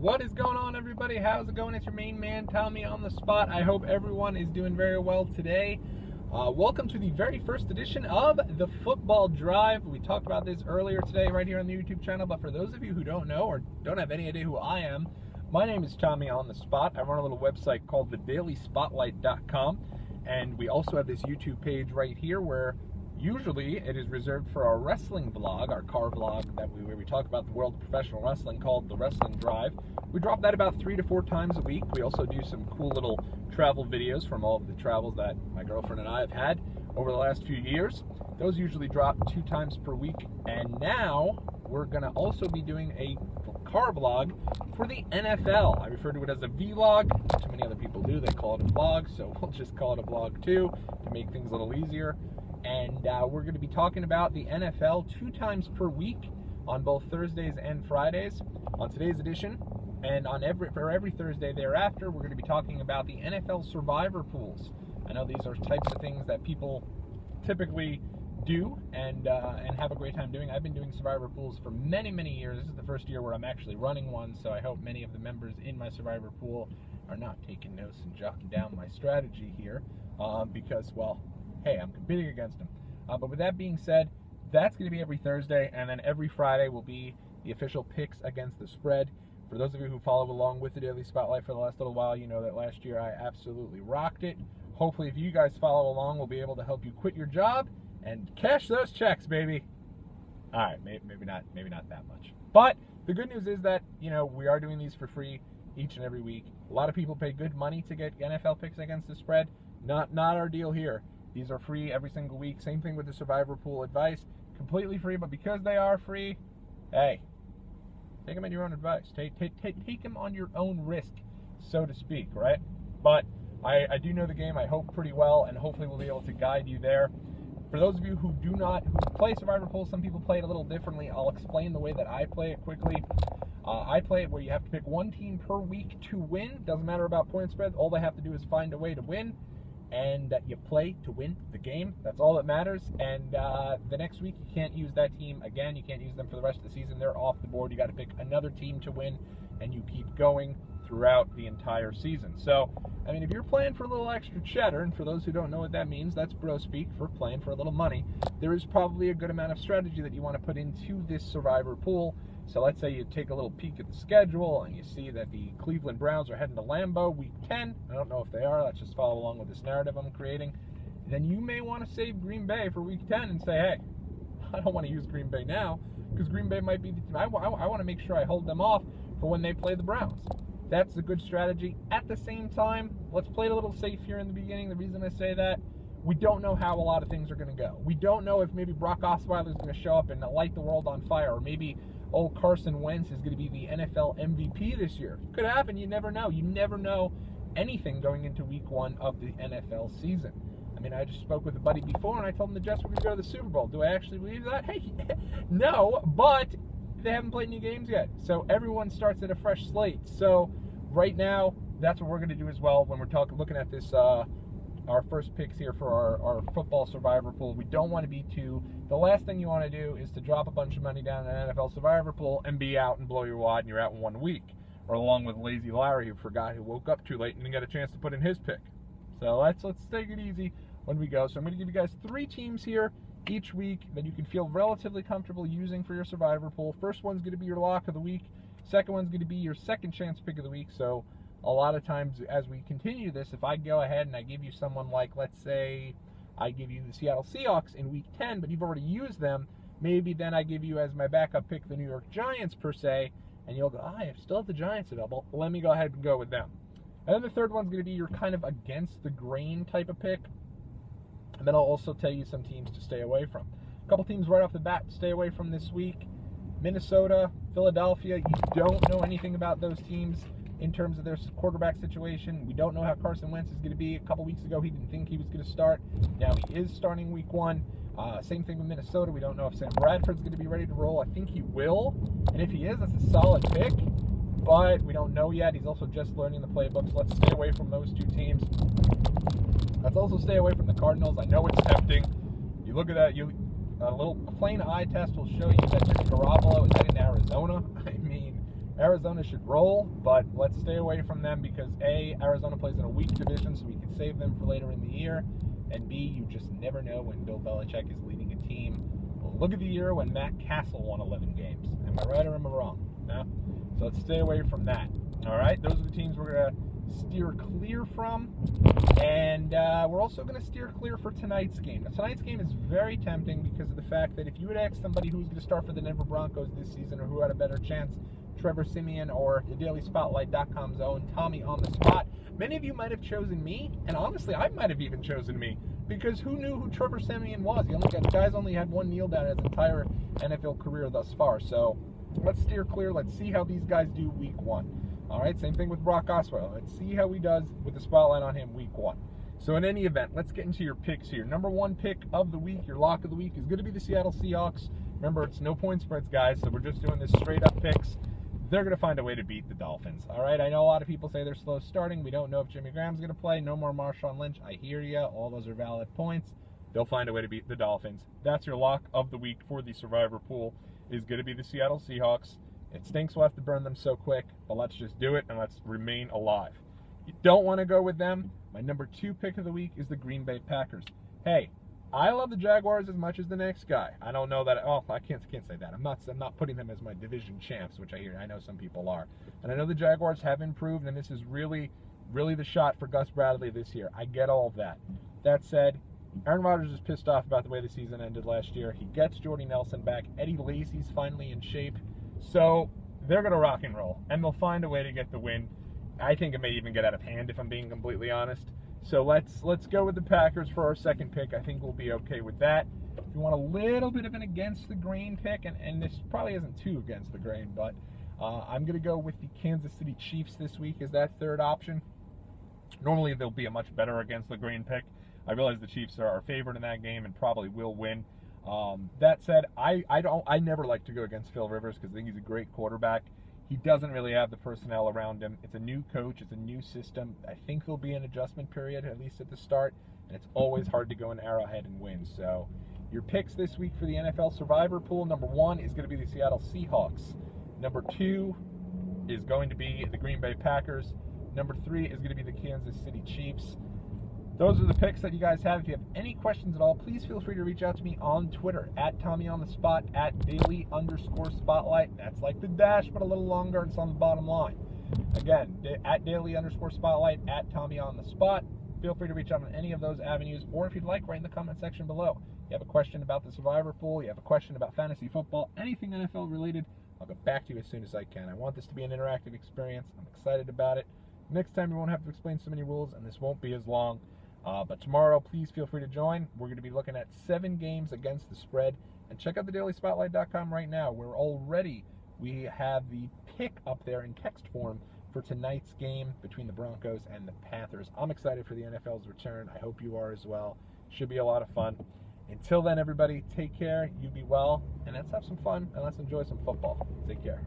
What is going on, everybody? How's it going? It's your main man, Tommy on the spot. I hope everyone is doing very well today. Welcome to the very first edition of the Football Drive. We talked about this earlier today right here on the YouTube channel, but for those of you who don't know or don't have any idea who I am, my name is Tommy on the spot. I run a little website called thedailyspotlight.com, and we also have this YouTube page right here where usually it is reserved for our wrestling vlog, our car vlog where we talk about the world of professional wrestling called The Wrestling Drive. We drop that about 3 to 4 times a week. We also do some cool little travel videos from all of the travels that my girlfriend and I have had over the last few years. Those usually drop 2 times per week. And now we're going to also be doing a car vlog for the NFL. I refer to it as a vlog. Too many other people do. They call it a vlog, so we'll just call it a vlog too to make things a little easier. And we're going to be talking about the NFL 2 times per week on both Thursdays and Fridays on today's edition. And for every Thursday thereafter, we're going to be talking about the NFL survivor pools. I know these are types of things that people typically do and have a great time doing. I've been doing survivor pools for many, many years. This is the first year where I'm actually running one, so I hope many of the members in my survivor pool are not taking notes and jotting down my strategy here because, well, hey, I'm competing against them. But with that being said, that's going to be every Thursday, and then every Friday will be the official picks against the spread. For those of you who followed along with the Daily Spotlight for the last little while, you know that last year I absolutely rocked it. Hopefully, if you guys follow along, we'll be able to help you quit your job and cash those checks, baby. All right, maybe not that much. But the good news is that, you know, we are doing these for free each and every week. A lot of people pay good money to get NFL picks against the spread. Not our deal here. These are free every single week. Same thing with the survivor pool advice. Completely free, but because they are free, hey, take them at your own advice. Take them on your own risk, so to speak, right? But I do know the game, I hope, pretty well, and hopefully we'll be able to guide you there. For those of you who play survivor pools, some people play it a little differently. I'll explain the way that I play it quickly. I play it where you have to pick one team per week to win. Doesn't matter about point spread. All they have to do is find a way to win. And you play to win the game. That's all that matters. And the next week, you can't use that team again. You can't use them for the rest of the season. They're off the board. You got to pick another team to win, and you keep going throughout the entire season. So, I mean, if you're playing for a little extra cheddar, and for those who don't know what that means, that's bro speak for playing for a little money, there is probably a good amount of strategy that you want to put into this survivor pool. So let's say you take a little peek at the schedule and you see that the Cleveland Browns are heading to Lambeau week 10. I don't know if they are. Let's just follow along with this narrative I'm creating. Then you may want to save Green Bay for week 10 and say, hey, I don't want to use Green Bay now because Green Bay might be the team. I want to make sure I hold them off for when they play the Browns. That's a good strategy. At the same time, let's play it a little safe here in the beginning. The reason I say that, we don't know how a lot of things are going to go. We don't know if maybe Brock Osweiler is going to show up and light the world on fire, or maybe old Carson Wentz is going to be the NFL MVP this year. Could happen. You never know. You never know anything going into week 1 of the NFL season. I mean, I just spoke with a buddy before, and I told him the Jets were going to go to the Super Bowl. Do I actually believe that? Hey, no, but they haven't played any games yet. So everyone starts at a fresh slate. So right now, that's what we're going to do as well when we're looking at this our first picks here for our football survivor pool. We don't want to be the last thing you want to do is to drop a bunch of money down in an NFL survivor pool and be out and blow your wad and you're out in 1 week. Or along with Lazy Larry who woke up too late and didn't get a chance to put in his pick. So let's take it easy when we go. So I'm going to give you guys 3 teams here each week that you can feel relatively comfortable using for your survivor pool. First one's going to be your lock of the week. Second one's going to be your second chance pick of the week. So a lot of times as we continue this, if I go ahead and I give you someone like, let's say, I give you the Seattle Seahawks in week 10, but you've already used them, maybe then I give you as my backup pick the New York Giants per se, and you'll go, I still have the Giants available. Let me go ahead and go with them. And then the third one's going to be your kind of against the grain type of pick. And then I'll also tell you some teams to stay away from. A couple teams right off the bat to stay away from this week. Minnesota, Philadelphia, you don't know anything about those teams in terms of their quarterback situation. We don't know how Carson Wentz is going to be. A couple weeks ago, he didn't think he was going to start. Now he is starting week 1. Same thing with Minnesota. We don't know if Sam Bradford's going to be ready to roll. I think he will. And if he is, that's a solid pick. But we don't know yet. He's also just learning the playbook. So let's stay away from those 2 teams. Let's also stay away from the Cardinals. I know it's tempting. You look at that. A little plain eye test will show you that Garoppolo is heading to Arizona. I mean, Arizona should roll, but let's stay away from them because A, Arizona plays in a weak division, so we can save them for later in the year, and B, you just never know when Bill Belichick is leading a team. Look at the year when Matt Castle won 11 games. Am I right or am I wrong? No? So let's stay away from that. All right, those are the teams we're going to steer clear from, and we're also going to steer clear for tonight's game. Now, tonight's game is very tempting because of the fact that if you would ask somebody who's going to start for the Denver Broncos this season or who had a better chance, Trevor Siemian or the DailySpotlight.com's own Tommy on the Spot, many of you might have chosen me, and honestly, I might have even chosen me, because who knew who Trevor Siemian was? The guy's only had one kneel down his entire NFL career thus far, so let's steer clear. Let's see how these guys do week one. All right, same thing with Brock Osweiler. Let's see how he does with the spotlight on him week one. So in any event, let's get into your picks here. Number one pick of the week, your lock of the week, is going to be the Seattle Seahawks. Remember, it's no point spreads, guys, so we're just doing this straight up picks. They're going to find a way to beat the Dolphins. All right, I know a lot of people say they're slow starting. We don't know if Jimmy Graham's going to play. No more Marshawn Lynch. I hear you. All those are valid points. They'll find a way to beat the Dolphins. That's your lock of the week for the Survivor pool, is going to be the Seattle Seahawks. It stinks we'll have to burn them so quick, but let's just do it and let's remain alive. You don't want to go with them. My number two pick of the week is the Green Bay Packers. Hey, I love the Jaguars as much as the next guy. I don't know that. Oh, I can't say that. I'm not putting them as my division champs, which I know some people are. And I know the Jaguars have improved, and this is really, really the shot for Gus Bradley this year. I get all of that. That said, Aaron Rodgers is pissed off about the way the season ended last year. He gets Jordy Nelson back. Eddie Lacy's finally in shape. So they're going to rock and roll, and they'll find a way to get the win. I think it may even get out of hand, if I'm being completely honest. So let's go with the Packers for our second pick. I think we'll be okay with that. If you want a little bit of an against the grain pick, and this probably isn't too against the grain, but I'm going to go with the Kansas City Chiefs this week as that third option. Normally, there'll be a much better against the grain pick. I realize the Chiefs are our favorite in that game and probably will win. That said, I never like to go against Phil Rivers because I think he's a great quarterback. He doesn't really have the personnel around him. It's a new coach. It's a new system. I think there'll be an adjustment period, at least at the start, and it's always hard to go in Arrowhead and win. So your picks this week for the NFL Survivor Pool, number one is going to be the Seattle Seahawks. Number two is going to be the Green Bay Packers. Number three is going to be the Kansas City Chiefs. Those are the picks that you guys have. If you have any questions at all, please feel free to reach out to me on Twitter, at TommyOnTheSpot, at Daily_Spotlight. That's like the dash, but a little longer. It's on the bottom line. Again, at Daily_Spotlight, at TommyOnTheSpot. Feel free to reach out on any of those avenues, or if you'd like, write in the comment section below. You have a question about the Survivor Pool, you have a question about fantasy football, anything NFL related, I'll get back to you as soon as I can. I want this to be an interactive experience. I'm excited about it. Next time, we won't have to explain so many rules, and this won't be as long. But tomorrow, please feel free to join. We're going to be looking at 7 games against the spread. And check out the DailySpotlight.com right now, where we have the pick up there in text form for tonight's game between the Broncos and the Panthers. I'm excited for the NFL's return. I hope you are as well. Should be a lot of fun. Until then, everybody, take care. You be well. And let's have some fun, and let's enjoy some football. Take care.